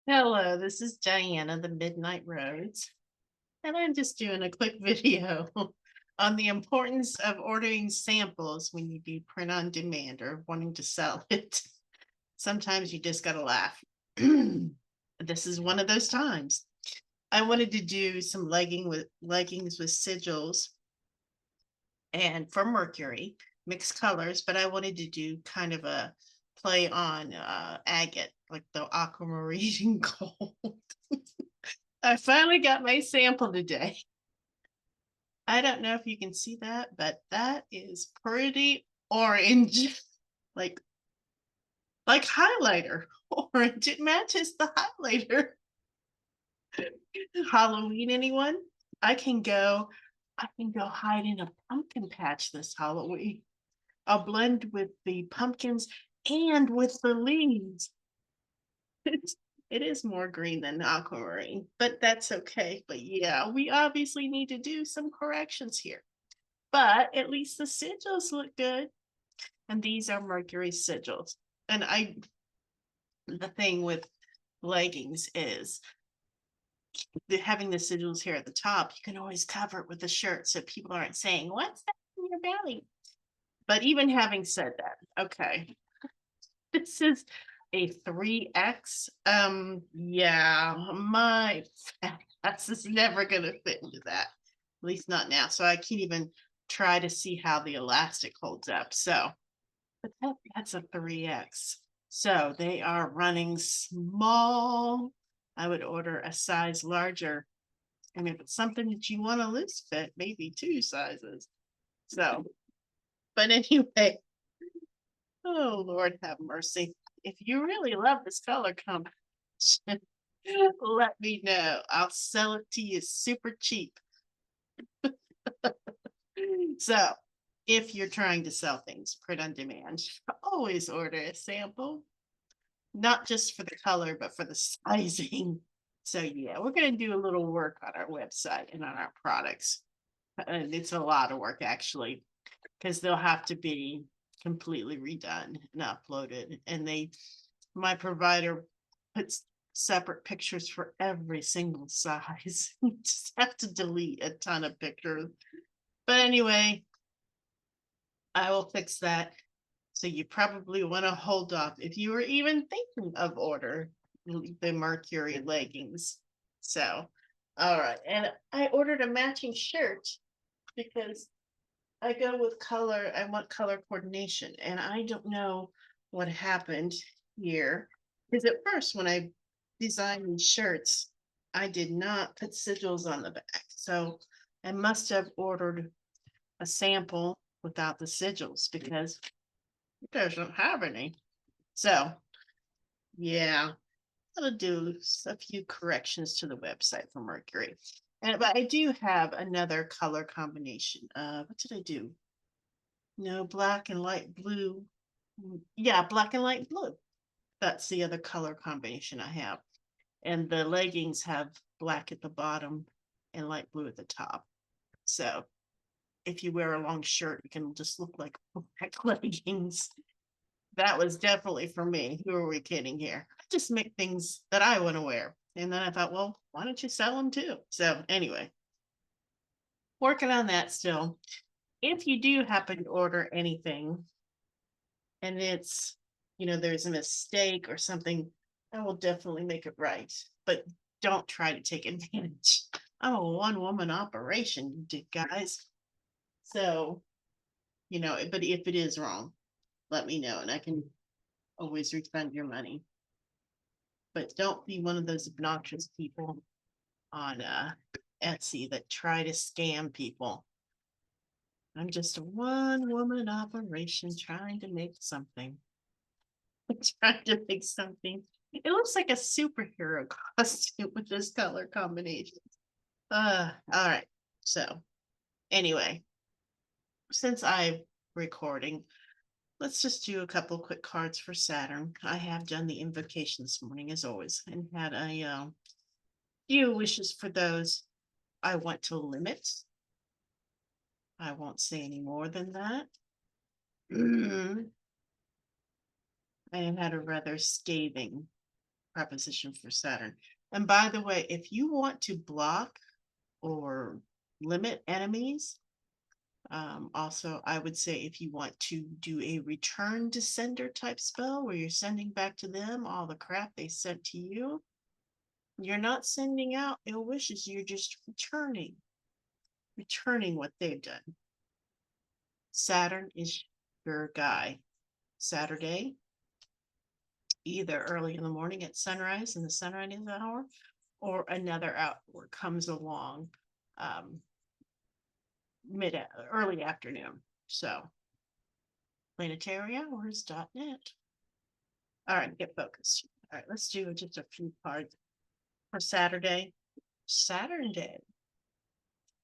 Hello, this is Diana, the Midnight Rose, and I'm just doing a quick video on the importance of ordering samples when you do print on demand or wanting to sell it. Sometimes you just gotta laugh. This is one of those times. I wanted to do some leggings with sigils and for Mercury, mixed colors, but I wanted to do kind of a play on agate, like the aquamarine gold. I finally got my sample today. I don't know if you can see that, but that is pretty orange, like like highlighter orange. It matches the highlighter. Halloween, anyone? I can go. I can go hide in a pumpkin patch this Halloween. I'll blend with the pumpkins and with the leaves. It is more green than aquamarine, but that's okay. But yeah, we obviously need to do some corrections here. But at least the sigils look good. And these are Mercury sigils. And the thing with leggings is having the sigils here at the top, you can always cover it with a shirt so people aren't saying, "What's that in your belly?" But even having said that, okay, this is a 3X. Yeah, my fat ass is never gonna fit into that. At least not now. So I can't even try to see how the elastic holds up. So, but that's a 3X. So they are running small. I would order a size larger. And if it's something that you want to loose fit, maybe two sizes. So, but anyway, oh Lord have mercy. If you really love this color combination, let me know. I'll sell it to you super cheap. So if you're trying to sell things print on demand, always order a sample, not just for the color, but for the sizing. So yeah, we're going to do a little work on our website and on our products. And it's a lot of work actually, because they'll have to be completely redone and uploaded. And my provider puts separate pictures for every single size. You just have to delete a ton of pictures. But anyway, I will fix that. So you probably want to hold off if you were even thinking of order the Mercury leggings. So, all right. And I ordered a matching shirt because I go with color. I want color coordination. And I don't know what happened here. Because at first, when I designed these shirts, I did not put sigils on the back. So I must have ordered a sample without the sigils because it doesn't have any. So yeah, I'll do a few corrections to the website for Mercury. But I do have another color combination. What did I do? No, black and light blue. Yeah, black and light blue. That's the other color combination I have. And the leggings have black at the bottom and light blue at the top. So if you wear a long shirt, you can just look like black leggings. That was definitely for me. Who are we kidding here? I just make things that I want to wear. And then I thought, well, why don't you sell them too? So anyway, working on that still. If you do happen to order anything and there's a mistake or something, I will definitely make it right. But don't try to take advantage. I'm a one woman operation, guys. So, but if it is wrong, let me know and I can always refund your money. But don't be one of those obnoxious people on Etsy that try to scam people. I'm just a one woman operation trying to make something. Trying to make something. It looks like a superhero costume with this color combination. All right. So anyway, since I'm recording, let's just do a couple quick cards for Saturn. I have done the invocation this morning, as always, and had a few wishes for those I want to limit. I won't say any more than that. I had a rather scathing preposition for Saturn. And by the way, if you want to block or limit enemies, also, I would say if you want to do a return to sender type spell where you're sending back to them all the crap they sent to you, you're not sending out ill wishes, you're just returning what they've done. Saturn is your guy. Saturday, either early in the morning at sunrise in the sunrise hour, or another hour comes along early afternoon. So planetary hours.net. All right, get focused. All right, let's do just a few cards for Saturday. Saturn day.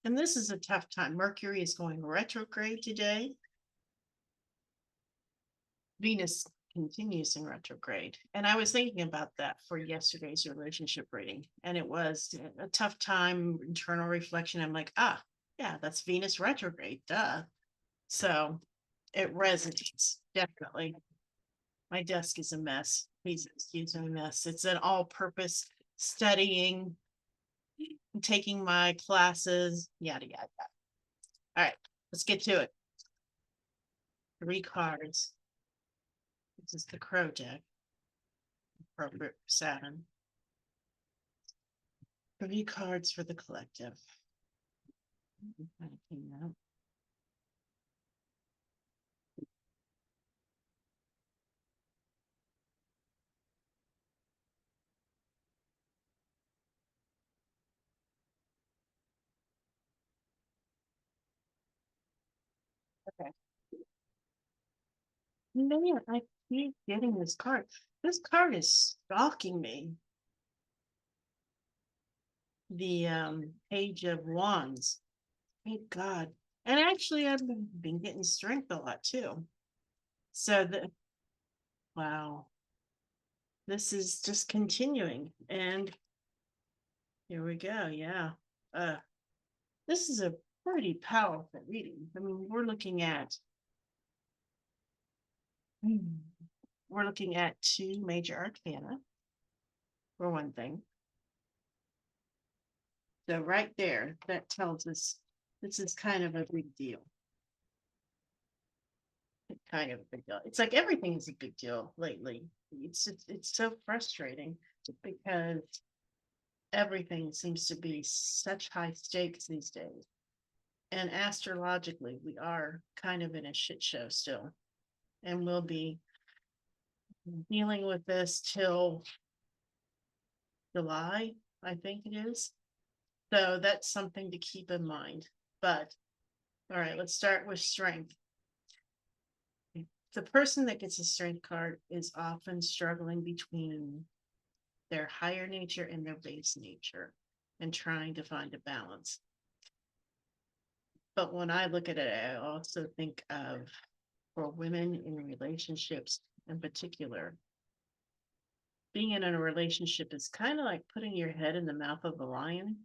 And this is a tough time. Mercury is going retrograde today. Venus continues in retrograde. And I was thinking about that for yesterday's relationship reading. And it was a tough time, internal reflection. I'm like, yeah, that's Venus retrograde, duh. So it resonates, definitely. My desk is a mess. Please excuse my mess. It's an all-purpose studying, taking my classes, yada, yada. All right, let's get to it. 3 cards. This is the Crow deck. Appropriate for Saturn. 3 cards for the collective. Okay. Man, I keep getting this card. This card is stalking me. The Page of Wands. Thank God. And actually, I've been getting strength a lot too. So wow, this is just continuing. And here we go. Yeah. This is a pretty powerful reading. I mean, we're looking at 2 major arcana for one thing. So right there, that tells us this is kind of a big deal. Kind of a big deal. It's like everything is a big deal lately. It's so frustrating because everything seems to be such high stakes these days. And astrologically, we are kind of in a shit show still. And we'll be dealing with this till July, I think it is. So that's something to keep in mind. But all right, let's start with strength. The person that gets a strength card is often struggling between their higher nature and their base nature and trying to find a balance. But when I look at it, I also think of, for women in relationships in particular, being in a relationship is kind of like putting your head in the mouth of the lion.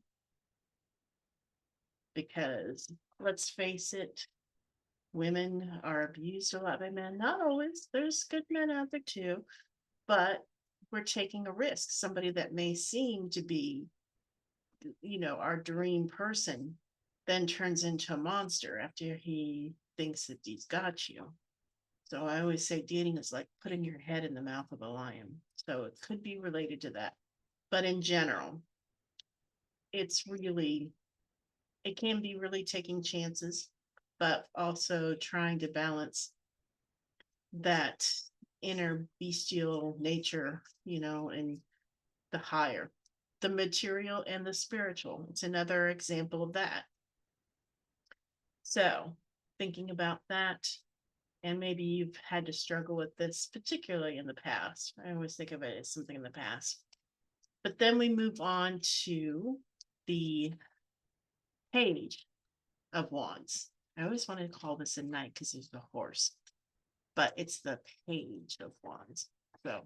Because let's face it, women are abused a lot by men. Not always. There's good men out there too. But we're taking a risk. Somebody that may seem to be, our dream person then turns into a monster after he thinks that he's got you. So I always say dating is like putting your head in the mouth of a lion. So it could be related to that. But in general, it can be really taking chances, but also trying to balance that inner bestial nature, and the material and the spiritual. It's another example of that. So thinking about that, and maybe you've had to struggle with this, particularly in the past. I always think of it as something in the past. But then we move on to the Page of Wands. I always wanted to call this a knight because there's the horse, but it's the Page of Wands. So,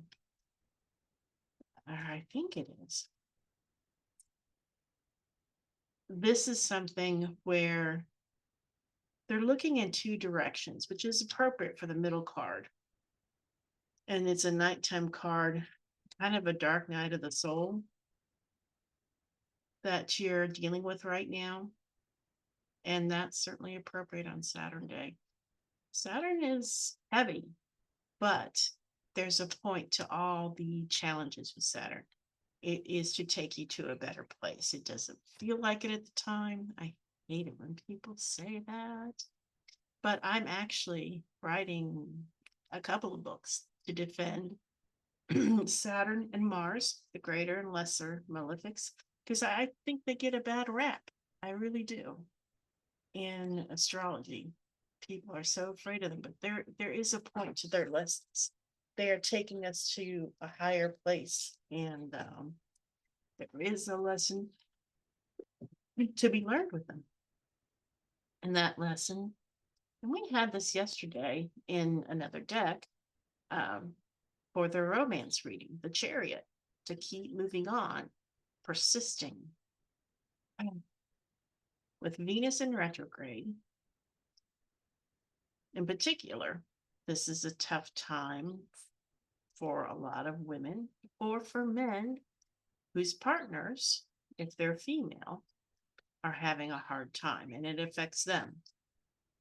I think it is. This is something where they're looking in 2 directions, which is appropriate for the middle card. And it's a nighttime card. kind of a dark night of the soul that you're dealing with right now. And that's certainly appropriate on Saturn day. Saturn is heavy, but there's a point to all the challenges with Saturn. It is to take you to a better place. It doesn't feel like it at the time. I hate it when people say that. But I'm actually writing a couple of books to defend Saturn and Mars, the greater and lesser malefics, because I think they get a bad rap. I really do. In astrology, people are so afraid of them, but there is a point to their lessons. They are taking us to a higher place, and there is a lesson to be learned with them. And that lesson, and we had this yesterday in another deck, um, for the romance reading, the Chariot, to keep moving on, persisting. With Venus in retrograde, in particular, this is a tough time for a lot of women or for men whose partners, if they're female, are having a hard time and it affects them.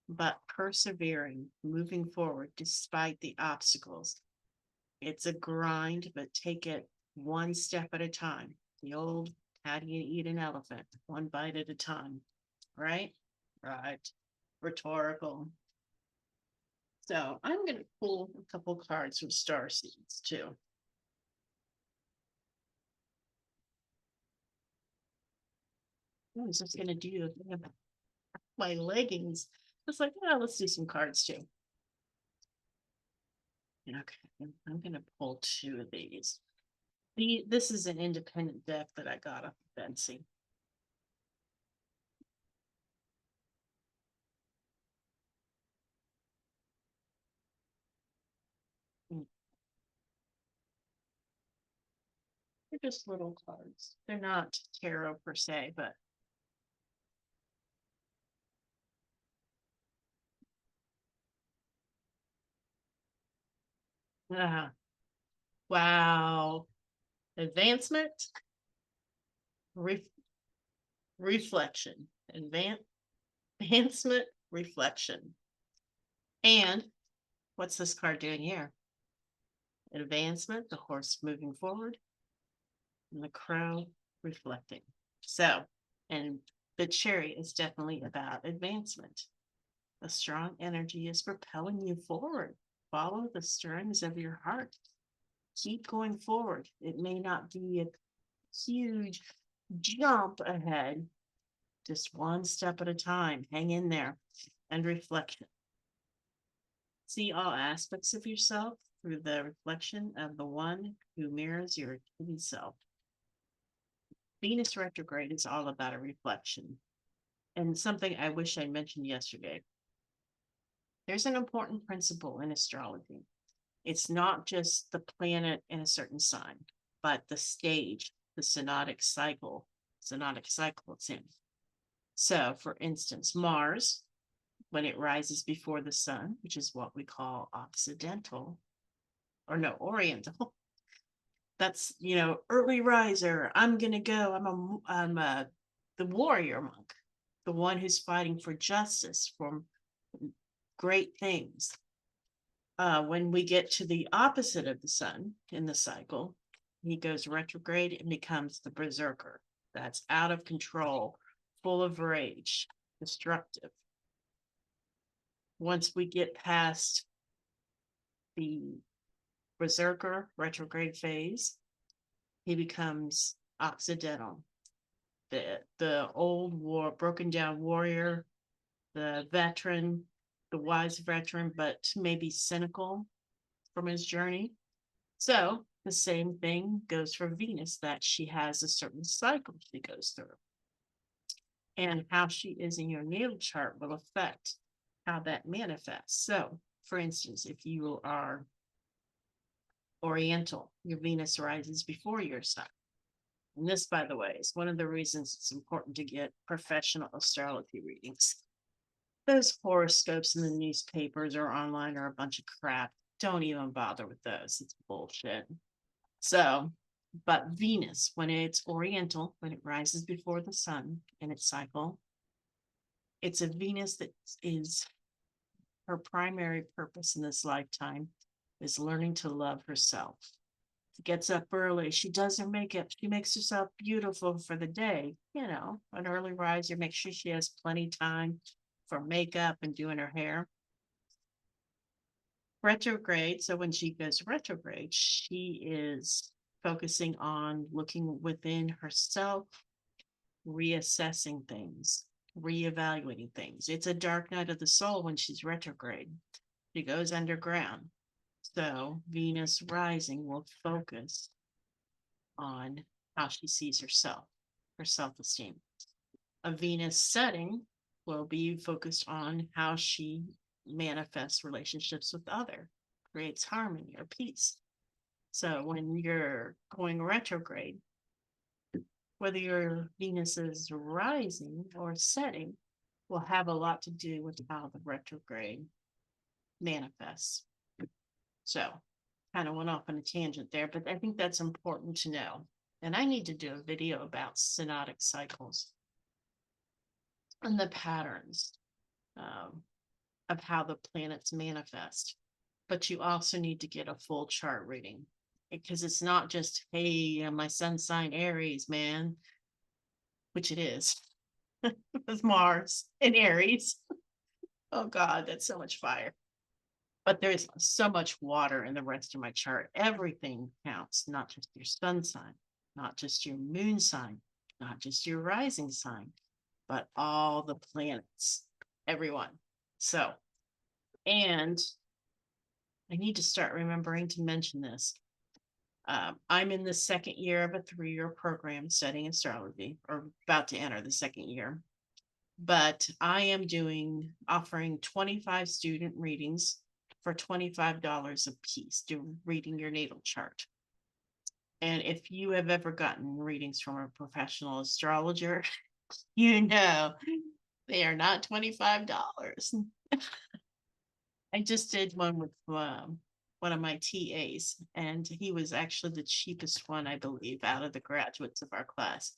But persevering, moving forward despite the obstacles. It's a grind, but take it one step at a time. The old, how do you eat an elephant? One bite at a time, right? Right. Rhetorical. So I'm going to pull a couple cards from Star Seeds too. I was just going to do my leggings. It's like, oh, let's do some cards too. Okay, I'm going to pull two of these. This is an independent deck that I got off of Betsy. They're just little cards. They're not tarot per se, but wow. Advancement, re- reflection, advancement, reflection. And what's this card doing here? Advancement, the horse moving forward, and the crow reflecting. So, and the Chariot is definitely about advancement. A strong energy is propelling you forward. Follow the stirrings of your heart. Keep going forward. It may not be a huge jump ahead, just one step at a time. Hang in there. And reflection. See all aspects of yourself through the reflection of the one who mirrors your hidden self. Venus retrograde is all about a reflection. And something I wish I mentioned yesterday. There's an important principle in astrology. It's not just the planet in a certain sign, but the stage, the synodic cycle it's in. So, for instance, Mars, when it rises before the sun, which is what we call occidental, or no, oriental. That's, early riser. I'm going to go. I'm the warrior monk, the one who's fighting for justice, for great things. When we get to the opposite of the sun in the cycle, he goes retrograde and becomes the berserker. That's out of control, full of rage, destructive. Once we get past the berserker retrograde phase, he becomes occidental, the old broken down warrior, the veteran, the wise veteran, but maybe cynical from his journey. So the same thing goes for Venus, that she has a certain cycle she goes through. And how she is in your natal chart will affect how that manifests. So, for instance, if you are Oriental, your Venus rises before your sun. And this, by the way, is one of the reasons it's important to get professional astrology readings. Those horoscopes in the newspapers or online are a bunch of crap. Don't even bother with those. It's bullshit. So, but Venus, when it's oriental, when it rises before the sun in its cycle, it's a Venus that is her primary purpose in this lifetime is learning to love herself. She gets up early. She does her makeup. She makes herself beautiful for the day. An early riser, make sure she has plenty time for makeup and doing her hair. Retrograde. So when she goes retrograde, she is focusing on looking within herself, reassessing things, reevaluating things. It's a dark night of the soul when she's retrograde. She goes underground. So Venus rising will focus on how she sees herself, her self-esteem. A Venus setting will be focused on how she manifests relationships with other, creates harmony or peace. So when you're going retrograde, whether your Venus is rising or setting, will have a lot to do with how the retrograde manifests. So kind of went off on a tangent there, but I think that's important to know. And I need to do a video about synodic cycles and the patterns of how the planets manifest. But you also need to get a full chart reading because it's not just, hey, my sun sign Aries, man, which it is. With Mars in Aries. Oh God, that's so much fire. But there's so much water in the rest of my chart. Everything counts, not just your sun sign, not just your moon sign, not just your rising sign, but all the planets, everyone. So, and I need to start remembering to mention this. I'm in the second year of a 3-year program studying astrology, or about to enter the second year. But I am offering 25 student readings for $25 a piece, reading your natal chart. And if you have ever gotten readings from a professional astrologer, they are not $25. I just did one with one of my TAs, and he was actually the cheapest one, I believe, out of the graduates of our class.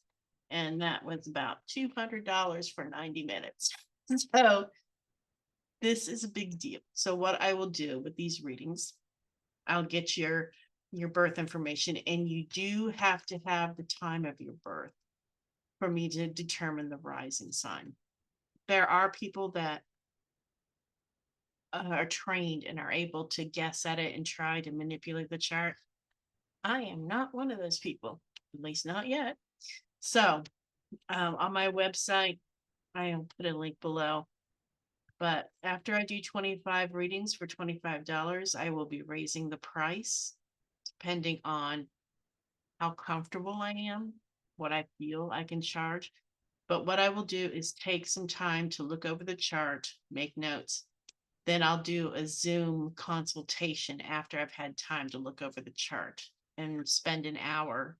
And that was about $200 for 90 minutes. So this is a big deal. So what I will do with these readings, I'll get your birth information, and you do have to have the time of your birth for me to determine the rising sign. There are people that are trained and are able to guess at it and try to manipulate the chart. I am not one of those people, at least not yet. So on my website, I'll put a link below. But after I do 25 readings for $25, I will be raising the price depending on how comfortable I am, what I feel I can charge. But what I will do is take some time to look over the chart, make notes. Then I'll do a Zoom consultation after I've had time to look over the chart and spend an hour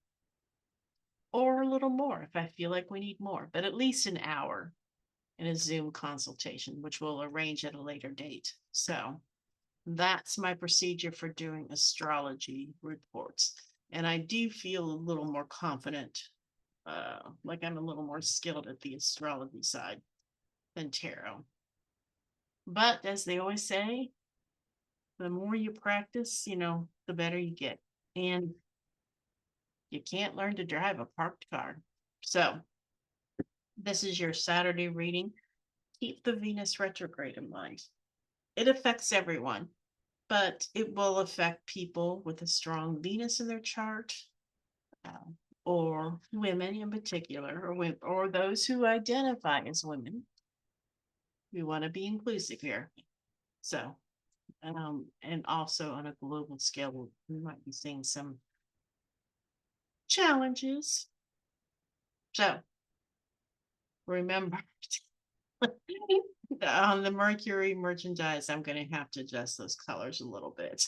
or a little more if I feel like we need more, but at least an hour in a Zoom consultation, which we'll arrange at a later date. So that's my procedure for doing astrology reports. And I do feel a little more confident, like I'm a little more skilled at the astrology side than tarot. But as they always say, the more you practice, the better you get. And you can't learn to drive a parked car. So this is your Saturday reading. Keep the Venus retrograde in mind. It affects everyone, but it will affect people with a strong Venus in their chart, or women in particular, or those who identify as women. We want to be inclusive here. So, and also on a global scale, we might be seeing some challenges. So, remember, on the Mercury merchandise, I'm going to have to adjust those colors a little bit.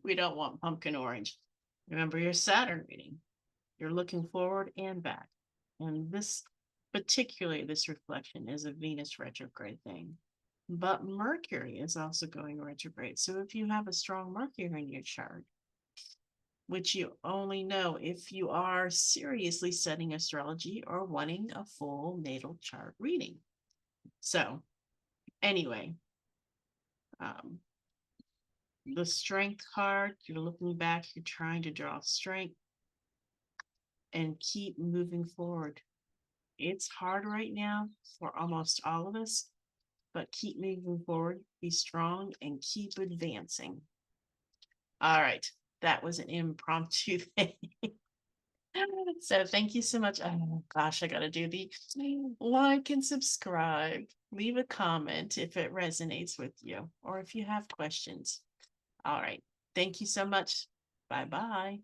We don't want pumpkin orange. Remember your Saturn reading. You're looking forward and back. And particularly this reflection is a Venus retrograde thing. But Mercury is also going retrograde. So if you have a strong Mercury in your chart, which you only know if you are seriously studying astrology or wanting a full natal chart reading. So, anyway, um, the strength card, you're looking back, you're trying to draw strength and keep moving forward. It's hard right now for almost all of us, but keep moving forward, be strong, and keep advancing. All right, that was an impromptu thing. So thank you so much. Oh gosh, I gotta do the like and subscribe. Leave a comment if it resonates with you or if you have questions. All right. Thank you so much. Bye bye.